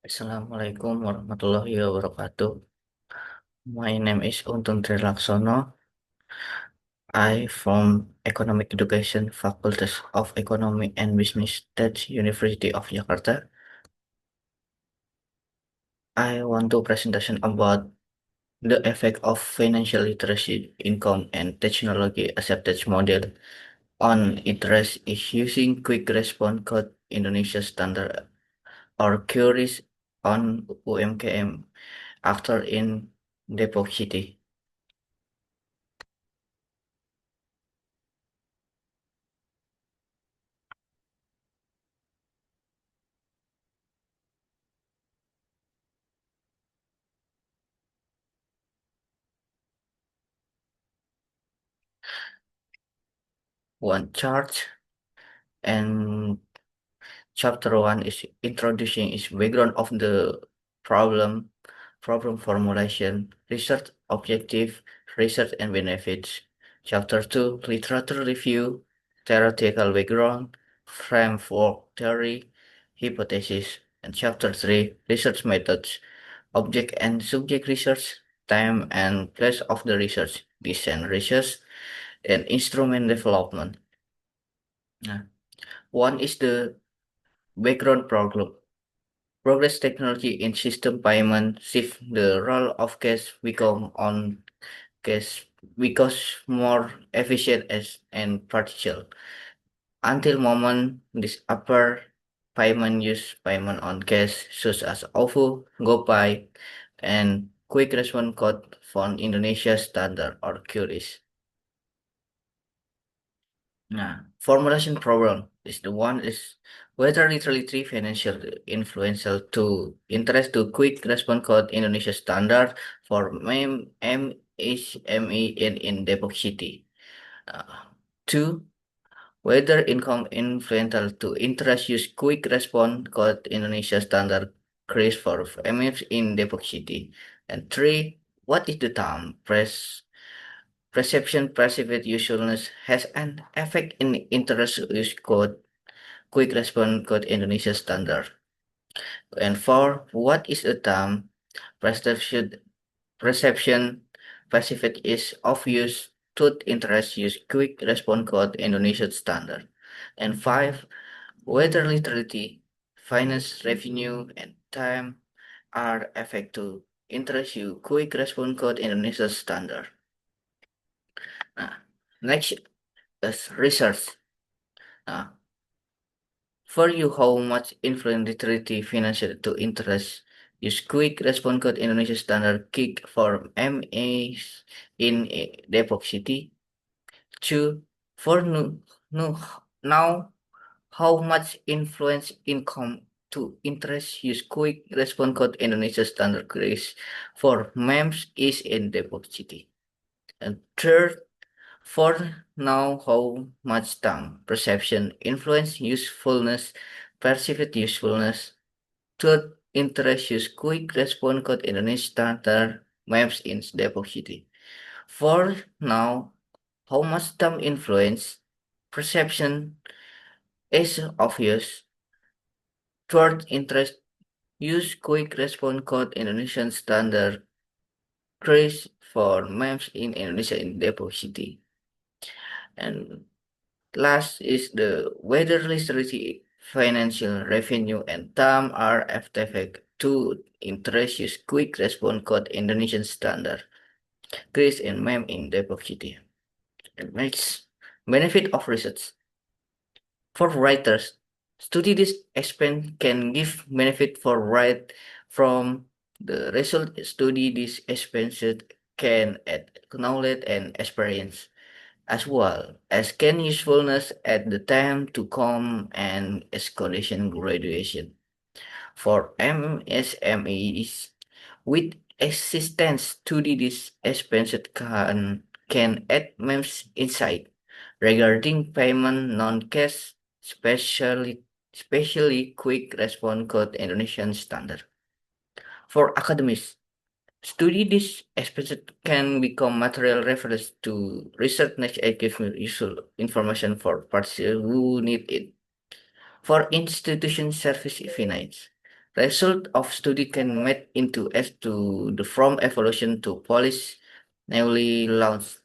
Assalamualaikum warahmatullahi wabarakatuh. My name is Untun Trilaksono. I from Economic Education Faculty of Economy and Business State University of Jakarta. I want to presentation about the effect of financial literacy, income, and technology acceptance model on interest is using quick response code Indonesia standard or queries on UMKM actor in Depok City. One chart and chapter one is introducing is background of the problem, problem formulation, research objective, research and benefits. Chapter two, literature review, theoretical background, framework theory, hypothesis. And chapter three, research methods, object and subject research, time and place of the research, design research, and instrument development. Nah, one is the background problem. Progress technology in system payment shift the role of cash become on cash because more efficient as and practical. Until moment this upper payment use payment on cash such as OVO, GoPay, and quick response code from Indonesia standard or QRIS. Nah, formulation problem is the one is whether literally three financial influential to interest to quick response code Indonesia standard for MHME in Depok City. Uh, Two, whether income influential to interest use quick response code Indonesia standard crease for MF in Depok City. And three, what is the term perception perceived usefulness has an effect in interest use code, quick response code Indonesia standard. And four, what is the term perception perception perceived is of use to interest use quick response code Indonesia standard. And five, whether literally finance revenue and time are effective interest you quick response code Indonesia standard. Nah, next is research. Nah, for you, how much influence literary financial to interest? Use quick response code Indonesia standard kick for MAs in Depok City. Two, for now, how much influence income to interest use quick response code Indonesia standard case for MEMS is in Depok City. And third, for now, how much time, perception, influence, usefulness, perceived usefulness, third, interest, use, quick response code, Indonesia standard, maps in Depok City. For now, how much time influence, perception is obvious, third, interest, use, quick response code, Indonesian standard, trace for maps in Indonesia in Depok City. And last is the whether literacy, financial revenue, and time are effective to interest use quick response code Indonesian standard. Chris and mem in Depok City. And next, benefit of research. For writers, study this expense can give benefit for write from the result study this expenses can add knowledge and experience as well as can usefulness at the time to come and as condition graduation. For MSMEs, with assistance to this expense can add MEMS insight regarding payment non-cash, especially quick response code Indonesian standard. For academics, study this expenses can become material reference to research next give useful information for participants who need it. For institution service finance, Result of study can map into as to the from evolution to policy newly launched.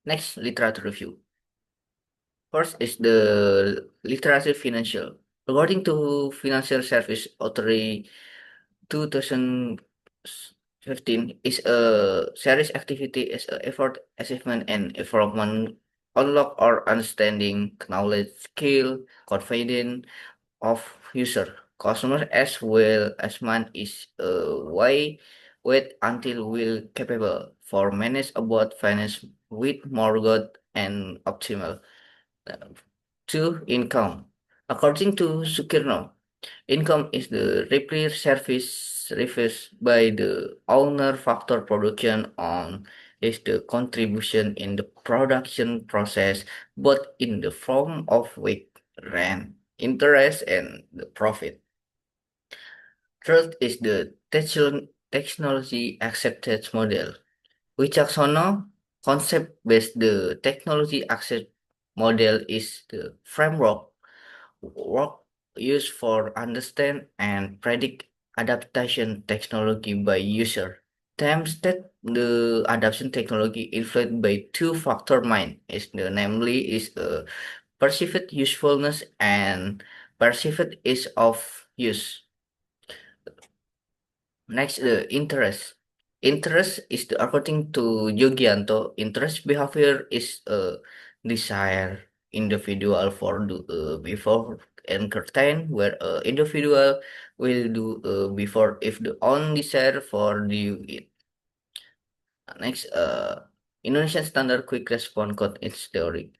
Next, literature review. First is the literacy financial. According to Financial Service Authority 2015 is a serious activity as a effort, achievement, and development unlock or understanding, knowledge, skill, confidence of user, customer as well as man is a way wait until will capable for manage about finance with more good and optimal. Uh, Two, income. According to Sukirno, income is the repair service referred by the owner factor production on is the contribution in the production process, but in the form of wage, rent, interest, and the profit. Third is the technology accepted model. Wicaksono concept-based the technology accept model is the framework work used for understand and predict adaptation technology by user. Times that the adaptation technology influenced by two factor mind is the namely is perceived usefulness and perceived ease of use. Next, interest. Interest is the, according to Yogianto, interest behavior is a desire individual for do before entertain, where individual will do before if the own desire for do it. Next, Indonesian Standard Quick Response Code is theory.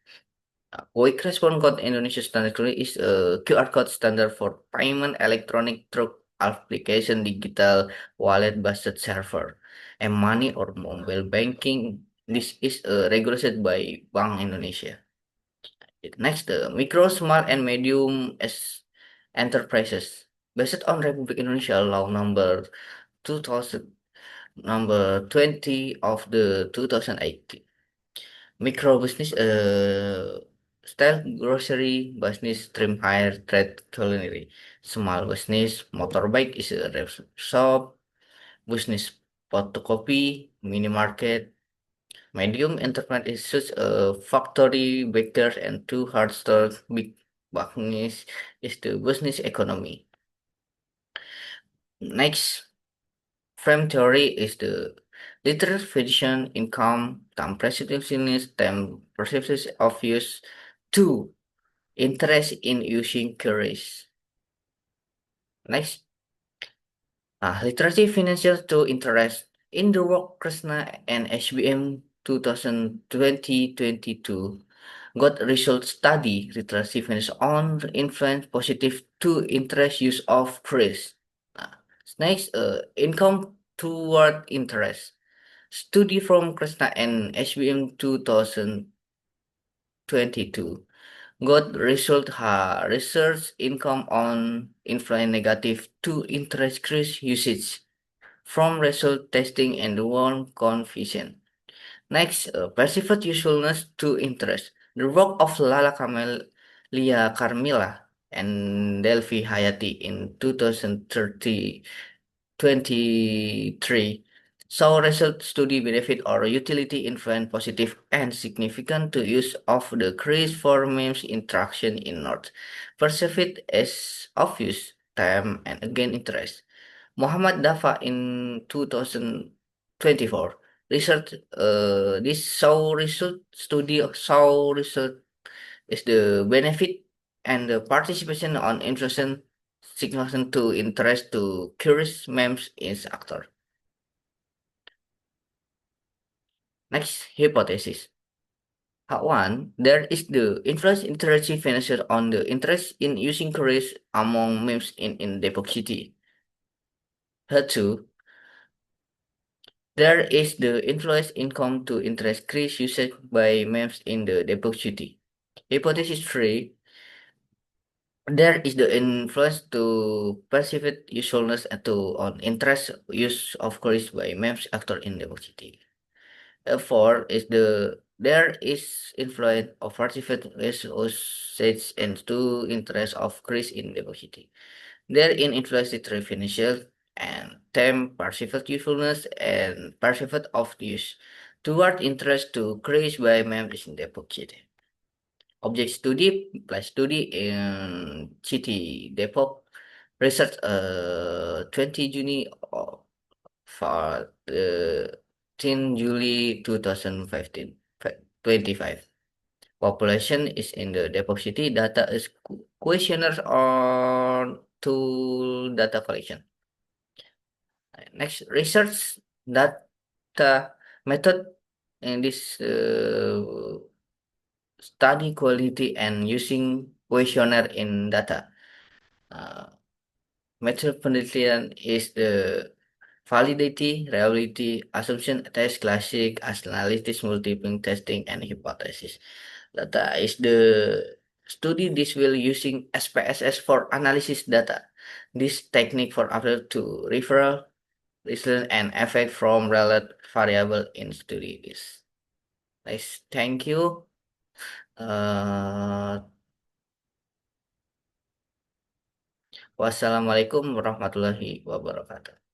Quick Response Code Indonesia Standard Code is a QR code standard for payment electronic through application digital wallet based server and money or mobile banking. This is regulated by Bank Indonesia. Next, micro, small, and medium as enterprises. Based on Republic Indonesia Law number 2000 number 20 of the 2018. Micro business, style grocery business, trim hair, trade culinary. Small business, motorbike is a shop, business photocopy, mini market. Medium enterprise is such a factory, bakers, and two hard stores. Big business is the business economy. Next, frame theory is the literal vision, income, time perceptiveness, time perception of use. Two, interest in using queries. Next, literacy financial to interest. In the work Krishna and HBM 2020-22 got result study literacy finance on influence positive to interest use of queries. Uh, Next, income toward interest. Study from Krishna and HBM 2022 got result research income on influence negative to interest increase usage from result testing and one confusion. Next, perceived usefulness to interest. The work of Lala Camelia Carmila and Delphi Hayati in 2023 saw result study benefit or utility influence positive and significant to use of the crease for memes interaction in North. Perceived as obvious, time and again interest. Muhammad Dafa in 2024 research this saw result study saw result is the benefit and the participation on intrusion significant to interest to curious memes is actor. Next hypothesis. Part 1. There is the influence interactive financial on the interest in using curious among memes in Depok City. Part 2. There is the influence income to interest increase usage by memes in the Depok City. Hypothesis 3. There is the influence to perceived usefulness to on interest use of queries by memes actor in Depok City. 4 is there is influence of perceived usage and to interest of queries in Depok City. Therein influenced financial and time perceived usefulness and perceived of use toward interest to create by members in the pocket. Object study plus study in City Depot research 20 Juni for 10 July 2015 25. Population is in the Depok City. Data is questionnaires on to data collection. Next, research data method in this study quality and using questionnaire in data. Uh, Method penelitian is the validity, reliability, assumption, test, classic, analysis, multiple testing, and hypothesis. Data is the study this will using SPSS for analysis data. This technique for after to referral, result, and effect from related variable in study is. Nice, thank you. Uh, Wassalamualaikum warahmatullahi wabarakatuh.